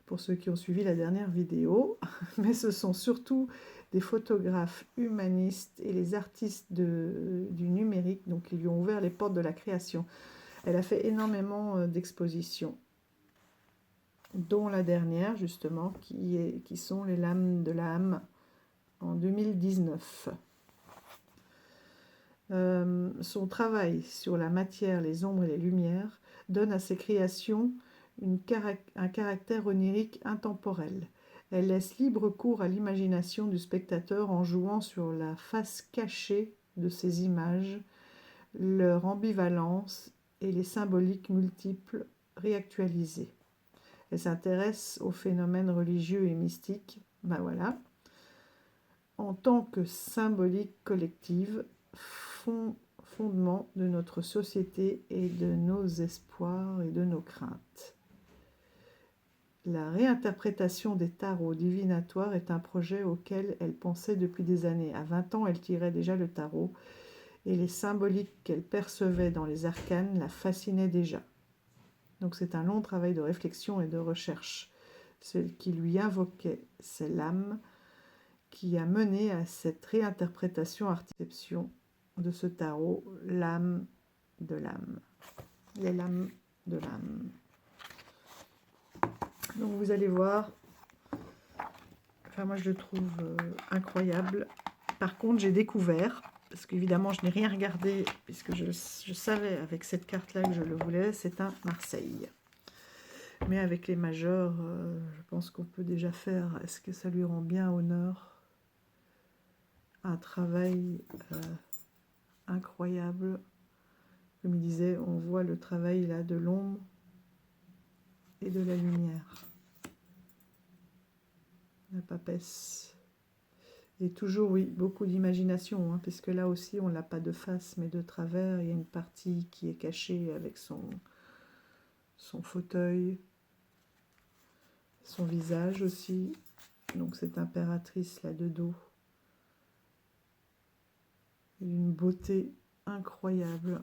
A: pour ceux qui ont suivi la dernière vidéo. Mais ce sont surtout des photographes humanistes et les artistes du numérique, donc qui lui ont ouvert les portes de la création. Elle a fait énormément d'expositions, dont la dernière justement, qui sont les lames de l'âme en 2019. Son travail sur la matière, les ombres et les lumières donne à ses créations un caractère onirique intemporel. Elle laisse libre cours à l'imagination du spectateur en jouant sur la face cachée de ces images, leur ambivalence et les symboliques multiples réactualisées. Elle s'intéresse aux phénomènes religieux et mystiques, ben voilà, en tant que symbolique collective, fondement de notre société et de nos espoirs et de nos craintes. La réinterprétation des tarots divinatoires est un projet auquel elle pensait depuis des années. À 20 ans, elle tirait déjà le tarot et les symboliques qu'elle percevait dans les arcanes la fascinaient déjà. Donc c'est un long travail de réflexion et de recherche. Ce qui lui invoquait, c'est l'âme qui a mené à cette réinterprétation artificielle de ce tarot, l'âme de l'âme. Les lames de l'âme. Donc vous allez voir, enfin moi je le trouve incroyable. Par contre j'ai découvert, parce qu'évidemment je n'ai rien regardé, puisque je savais avec cette carte-là que je le voulais, c'est un Marseille. Mais avec les majeurs, je pense qu'on peut déjà faire, est-ce que ça lui rend bien honneur, un travail incroyable. Comme il disait, on voit le travail là de l'ombre et de la lumière. La papesse. Et toujours, oui, beaucoup d'imagination, hein, puisque là aussi, on ne l'a pas de face, mais de travers. Il y a une partie qui est cachée avec son fauteuil, son visage aussi. Donc cette impératrice là de dos. Une beauté incroyable.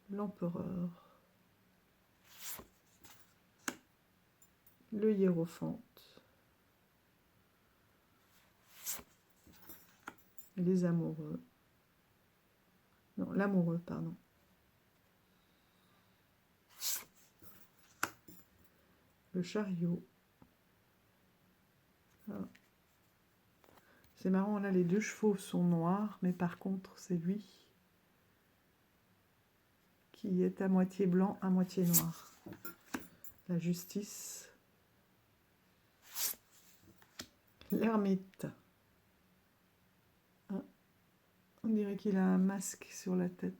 A: L'empereur. Le hiérophante. Les amoureux. Non, l'amoureux, pardon. Le chariot. Ah. C'est marrant, là, les deux chevaux sont noirs, mais par contre, c'est lui qui est à moitié blanc, à moitié noir. La justice. L'ermite. Ah. On dirait qu'il a un masque sur la tête.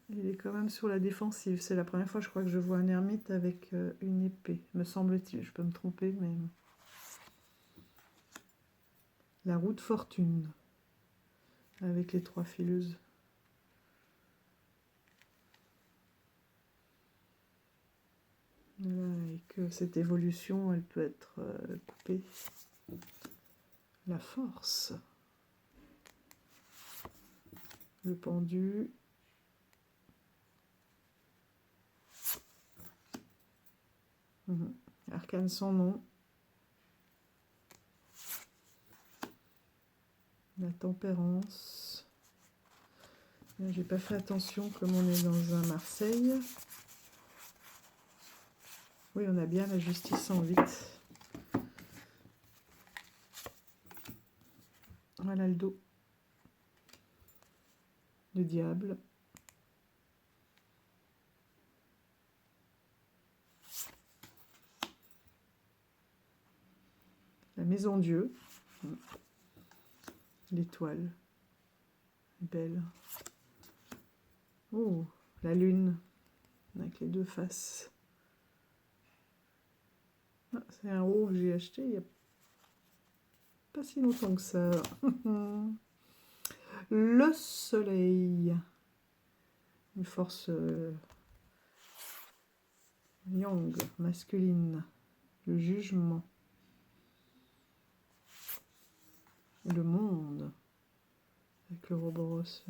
A: Il est quand même sur la défensive. C'est la première fois, je crois, que je vois un ermite avec une épée. Me semble-t-il. Je peux me tromper, mais... La roue de fortune. Avec les trois fileuses. Voilà, et que cette évolution, elle peut être coupée. La force. Le pendu. Arcane sans nom. La tempérance. J'ai pas fait attention comme on est dans un Marseille. Oui, on a bien la justice en 8. Voilà le dos. Le diable. La maison Dieu. L'étoile. Belle. Oh, la lune. Avec les deux faces. Ah, c'est un haut que j'ai acheté il n'y a pas si longtemps que ça. Le soleil. Une force Yang, masculine. Le jugement. Le monde. Avec le Ouroboros.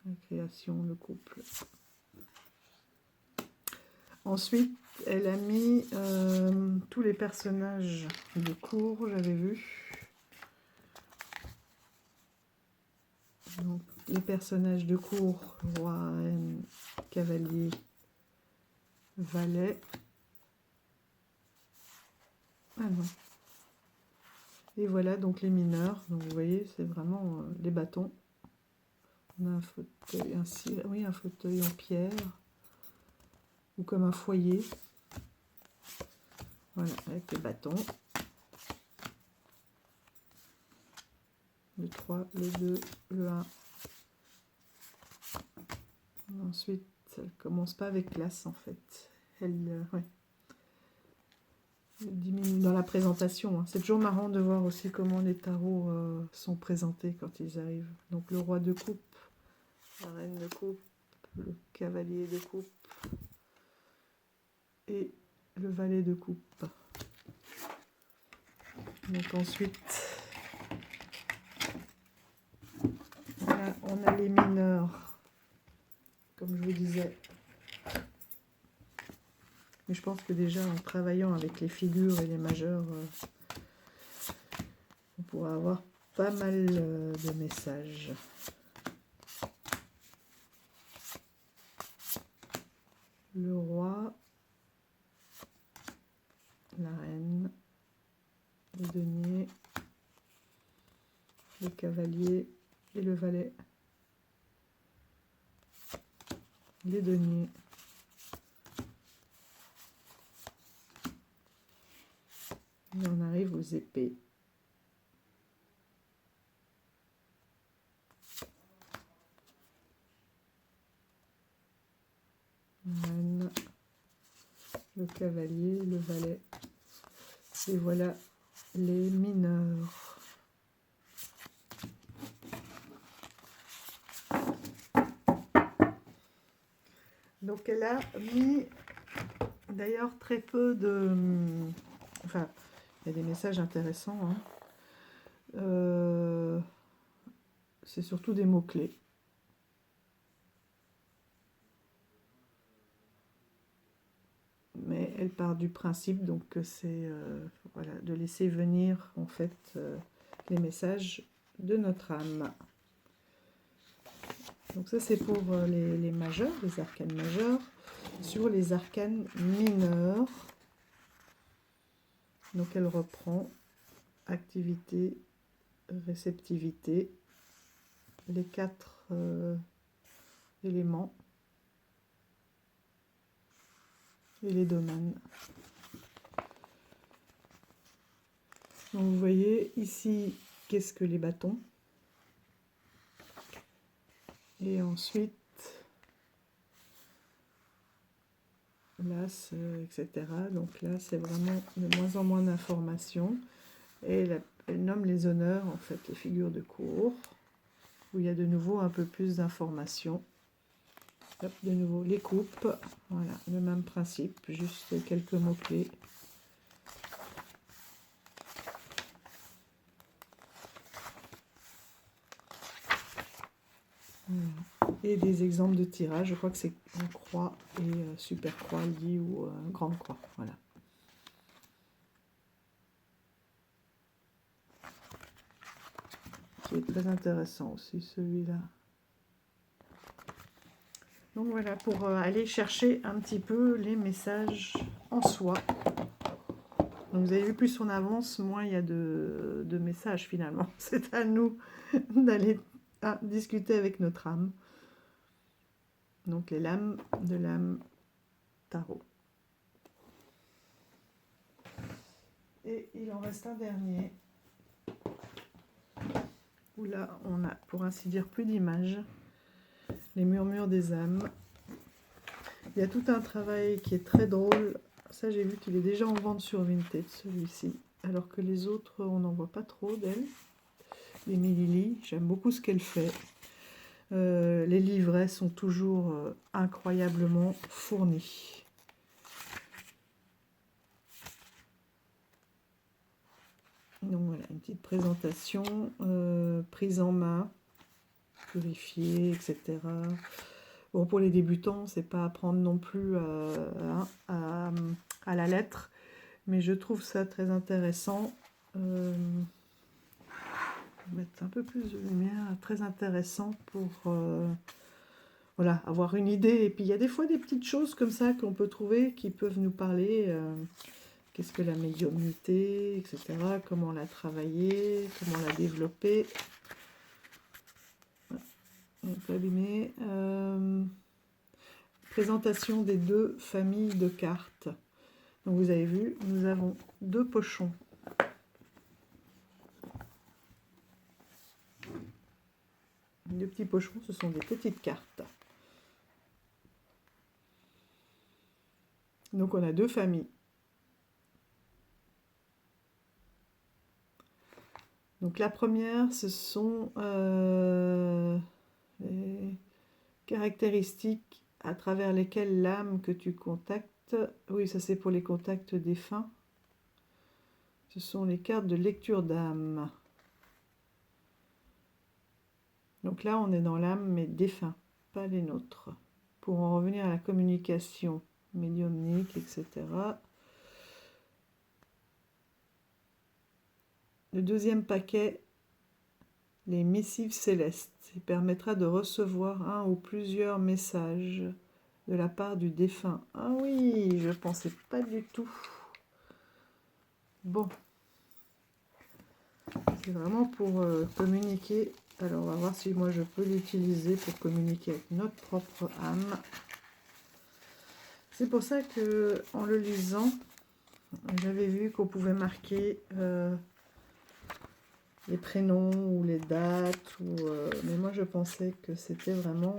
A: La création, le couple. Ensuite, elle a mis tous les personnages de cour, j'avais vu. Donc, les personnages de cour, roi, reine, cavalier, valet. Ah non. Et voilà donc les mineurs. Donc vous voyez, c'est vraiment les bâtons. On a un fauteuil, oui, un fauteuil en pierre. Ou comme un foyer. Voilà, avec les bâtons. Le 3, le 2, le 1. Ensuite, elle commence pas avec l'as en fait. Elle diminue dans la présentation. Hein. C'est toujours marrant de voir aussi comment les tarots sont présentés quand ils arrivent. Donc le roi de coupe, la reine de coupe, le cavalier de coupe et le valet de coupe. Donc ensuite, on a les mineurs, comme je vous disais. Mais je pense que déjà en travaillant avec les figures et les majeurs, on pourra avoir pas mal de messages. Le roi, la reine, le denier, le cavalier et le valet. Les deniers. Et on arrive aux épées. La reine, le cavalier, le valet. Et voilà les mineurs. Donc elle a mis d'ailleurs très peu de... Enfin, il y a des messages intéressants. Hein. C'est surtout des mots-clés. Mais elle part du principe donc que c'est voilà, de laisser venir en fait les messages de notre âme. Donc ça c'est pour les majeurs, les arcanes majeurs. Sur les arcanes mineurs, donc elle reprend activité, réceptivité, les 4 éléments et les domaines. Donc vous voyez ici, qu'est-ce que les bâtons? Et ensuite, l'as, etc. Donc là, c'est vraiment de moins en moins d'informations. Et elle nomme les honneurs, en fait, les figures de cour, où il y a de nouveau un peu plus d'informations. Hop, de nouveau, les coupes, voilà, le même principe, juste quelques mots-clés. Et des exemples de tirage, je crois que c'est une croix et super croix liée ou grande croix, voilà. Qui est très intéressant aussi celui-là. Donc voilà, pour aller chercher un petit peu les messages en soi. Donc vous avez vu, plus on avance, moins il y a de messages finalement. C'est à nous d'aller discuter avec notre âme. Donc les lames de l'âme tarot. Et il en reste un dernier. Où là on a, pour ainsi dire, plus d'images. Les murmures des âmes. Il y a tout un travail qui est très drôle. Ça, j'ai vu qu'il est déjà en vente sur Vinted, celui-ci. Alors que les autres, on n'en voit pas trop d'elle. Les Lily, j'aime beaucoup ce qu'elle fait. Les livrets sont toujours incroyablement fournis. Donc voilà, une petite présentation, prise en main, purifier, etc. Bon, pour les débutants, c'est pas à prendre non plus à la lettre, mais je trouve ça très intéressant. Mettre un peu plus de lumière, très intéressant pour voilà, avoir une idée. Et puis il y a des fois des petites choses comme ça qu'on peut trouver qui peuvent nous parler. Qu'est-ce que la médiumnité, etc. Comment la travailler, comment la développer. On peut abîmer. Présentation des deux familles de cartes. Donc vous avez vu, nous avons deux pochons. Les petits pochons, ce sont des petites cartes. Donc on a deux familles. Donc la première, ce sont les caractéristiques à travers lesquelles l'âme que tu contactes, oui, ça c'est pour les contacts défunts, ce sont les cartes de lecture d'âme. Donc là, on est dans l'âme, mais défunt, pas les nôtres. Pour en revenir à la communication médiumnique, etc. Le deuxième paquet, les missives célestes. Il permettra de recevoir un ou plusieurs messages de la part du défunt. Ah oui, je pensais pas du tout. Bon. C'est vraiment pour communiquer. Alors, on va voir si moi je peux l'utiliser pour communiquer avec notre propre âme. C'est pour ça que, en le lisant, j'avais vu qu'on pouvait marquer les prénoms ou les dates. Mais moi, je pensais que c'était vraiment,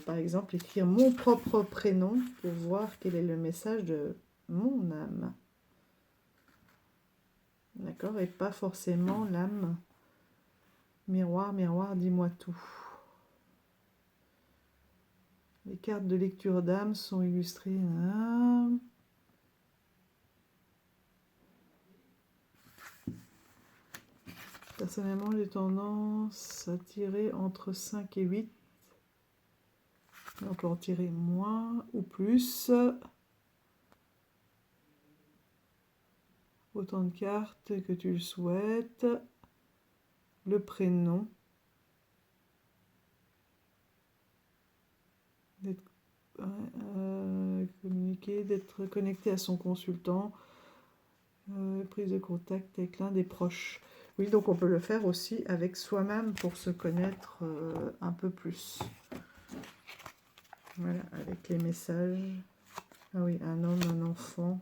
A: par exemple, écrire mon propre prénom pour voir quel est le message de mon âme. D'accord? Et pas forcément l'âme. Miroir, miroir, dis-moi tout. Les cartes de lecture d'âme sont illustrées. Personnellement, j'ai tendance à tirer entre 5 et 8. On peut en tirer moins ou plus. Autant de cartes que tu le souhaites. Le prénom. Communiquer, d'être connecté à son consultant. Prise de contact avec l'un des proches. Oui, donc on peut le faire aussi avec soi-même pour se connaître un peu plus. Voilà, avec les messages. Ah oui, un homme, un enfant.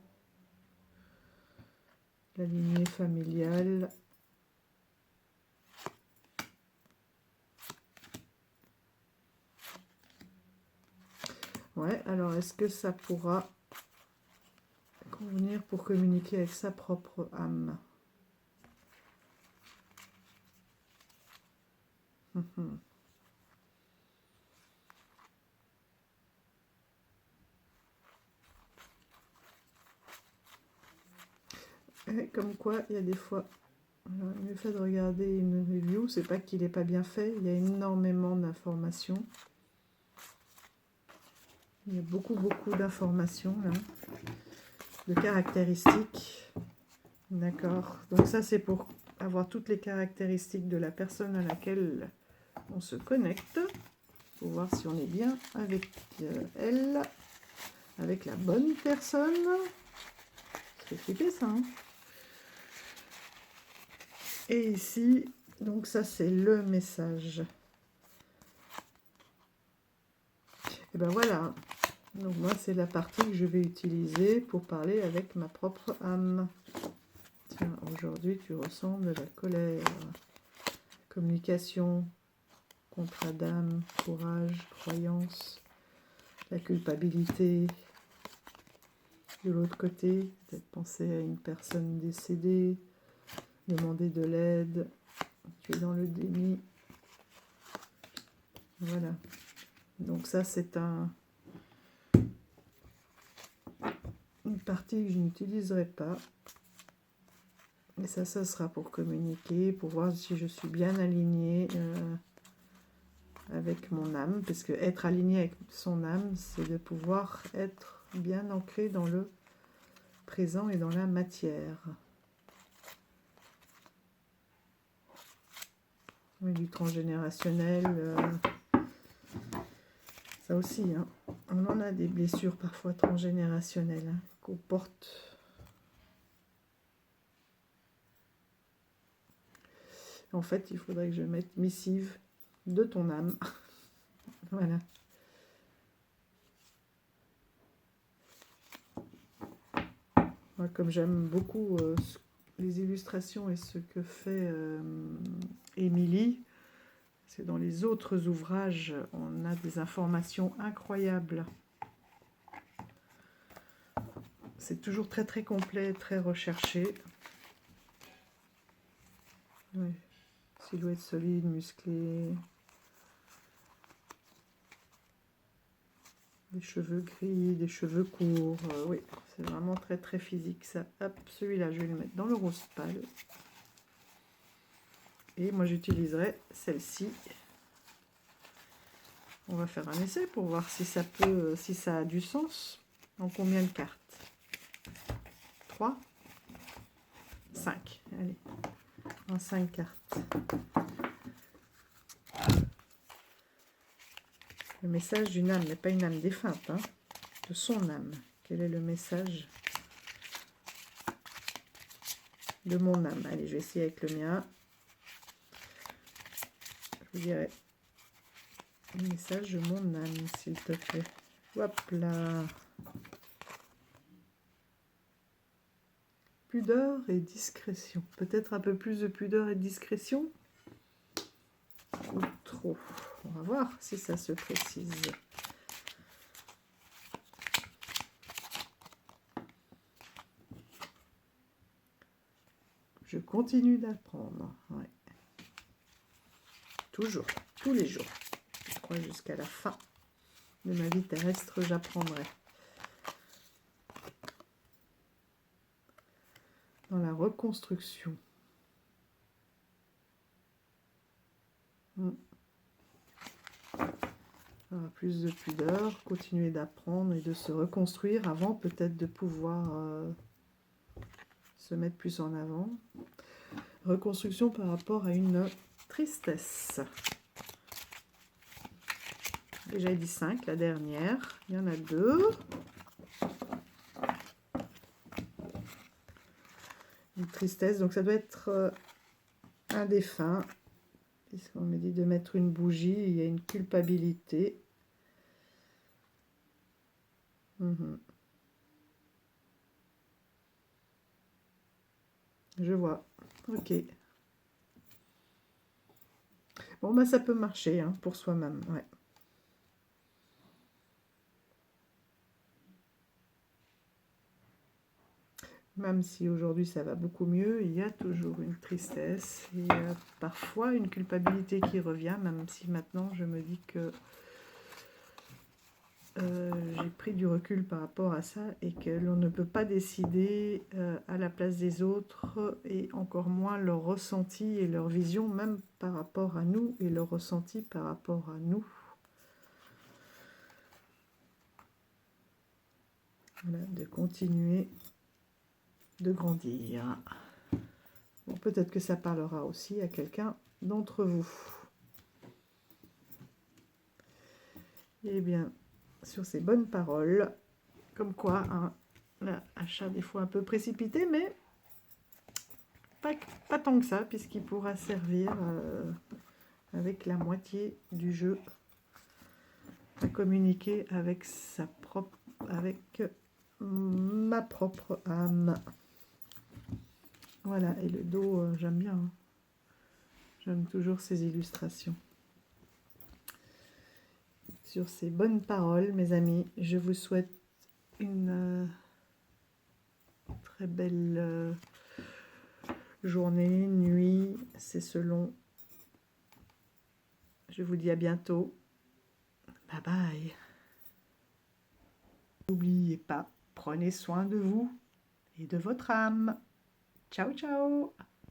A: La lignée familiale. Ouais, alors est-ce que ça pourra convenir pour communiquer avec sa propre âme? Et comme quoi, il y a des fois, le fait de regarder une review, c'est pas qu'il n'est pas bien fait, il y a énormément d'informations. Il y a beaucoup d'informations là, de caractéristiques. D'accord. Donc ça, c'est pour avoir toutes les caractéristiques de la personne à laquelle on se connecte, pour voir si on est bien avec elle, avec la bonne personne. C'est flippé ça, hein. Et ici, donc ça c'est le message. Et ben voilà. Donc moi c'est la partie que je vais utiliser pour parler avec ma propre âme. Tiens, aujourd'hui tu ressens de la colère, communication, contrat d'âme, courage, croyance, la culpabilité. De l'autre côté, peut-être penser à une personne décédée, demander de l'aide, tu es dans le déni. Voilà. Donc ça, c'est une partie que je n'utiliserai pas. Et ça sera pour communiquer, pour voir si je suis bien alignée avec mon âme. Parce que être aligné avec son âme, c'est de pouvoir être bien ancré dans le présent et dans la matière. Oui, du transgénérationnel, ça aussi, hein. On en a des blessures parfois transgénérationnelles hein, qu'on porte. En fait, il faudrait que je mette missive de ton âme. Voilà. Moi, comme j'aime beaucoup les illustrations et ce que fait Émilie, c'est dans les autres ouvrages, on a des informations incroyables. C'est toujours très très complet, très recherché. Ouais. Silhouette solide, musclée. Des cheveux gris, des cheveux courts. Oui, c'est vraiment très très physique ça. Hop, celui-là, je vais le mettre dans le rose pâle. Et moi, j'utiliserai celle-ci. On va faire un essai pour voir si ça peut, si ça a du sens. En combien de cartes? 3 5. Allez, en 5 cartes. Le message d'une âme, mais pas une âme défunte, hein, de son âme. Quel est le message de mon âme? Allez, je vais essayer avec le mien. Je vous dirai le message de mon âme, s'il te plaît. Hop là. Pudeur et discrétion. Peut-être un peu plus de pudeur et de discrétion? Ou trop? On va voir si ça se précise. Je continue d'apprendre. Ouais. Toujours, tous les jours. Je crois jusqu'à la fin de ma vie terrestre, j'apprendrai. Dans la reconstruction. Alors, plus de pudeur, continuer d'apprendre et de se reconstruire avant peut-être de pouvoir se mettre plus en avant. Reconstruction par rapport à une tristesse. Déjà dit 5, la dernière. Il y en a 2. Une tristesse, donc ça doit être un défunt. Puisqu'on me dit de mettre une bougie, il y a une culpabilité. Je vois. Ok. Bon, bah ça peut marcher hein, pour soi-même. Ouais. Même si aujourd'hui ça va beaucoup mieux, il y a toujours une tristesse et parfois une culpabilité qui revient, même si maintenant je me dis que j'ai pris du recul par rapport à ça et que l'on ne peut pas décider à la place des autres et encore moins leur ressenti et leur vision, même par rapport à nous et leur ressenti par rapport à nous. Voilà, de continuer de grandir. Bon, peut-être que ça parlera aussi à quelqu'un d'entre vous. Eh bien, sur ces bonnes paroles, comme quoi, hein, l'achat des fois un peu précipité, mais pas tant que ça, puisqu'il pourra servir avec la moitié du jeu à communiquer avec ma propre âme. Voilà, et le dos, j'aime bien. Hein. J'aime toujours ces illustrations. Sur ces bonnes paroles, mes amis, je vous souhaite une très belle journée, nuit, c'est selon. Je vous dis à bientôt. Bye bye. N'oubliez pas, prenez soin de vous et de votre âme. Ciao, ciao.